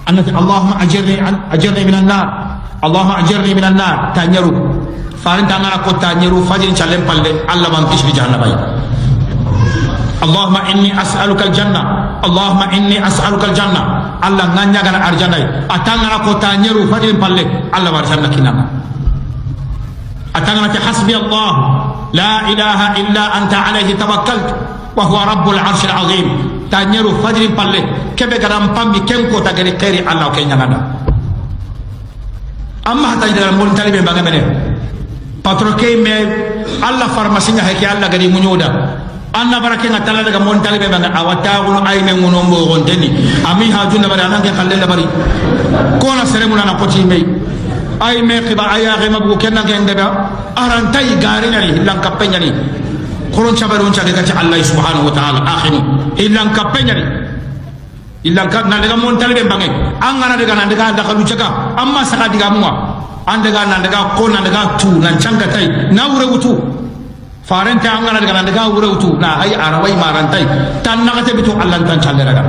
أنت اللهم أجرني من النار اللهم أجرني من النار تانيرو فارنت أنا أكو تانيرو فجر شلم بالله الله بانكش في جهنم اللهم إني أسألك الجنة اللهم إني أسألك الجنة الله نانيا غنا أرجانا أتانا أكو تانيرو فجر بالله الله بارجانا كنا أتانا حسبي الله لا إله إلا أنت عليه توكلت وهو رب العرش العظيم تانيرو فجر بالله كبه غرام بامي كنكو تغري كيري الله كينيا نانا أما حتى إذا مولن تالي بمبغا منه patron me Allah farmasinya heki Allah gadi munyoda anna barake ngatala daga mon talibe banga awata wono ay men wono mbo gonteni ami ha junna bari anange khalle bari kona seremuna na poti me ay me qiba aya ge mabu kenna gende ba arantay garina ni lan kapenya ni koron chabaron chaga gati Allah subhanahu wa ta'ala akhini ilan kapenya ni ilan ka na daga mon talibe banga angana daga na daga daga luchaka amma saka diga muwa andaga nandaga ko nandaga tu nan changa tai na wure wutu farenta angana daga nandaga wure wutu na ai arawai marantai tan nagate bitu Allah tan challe daga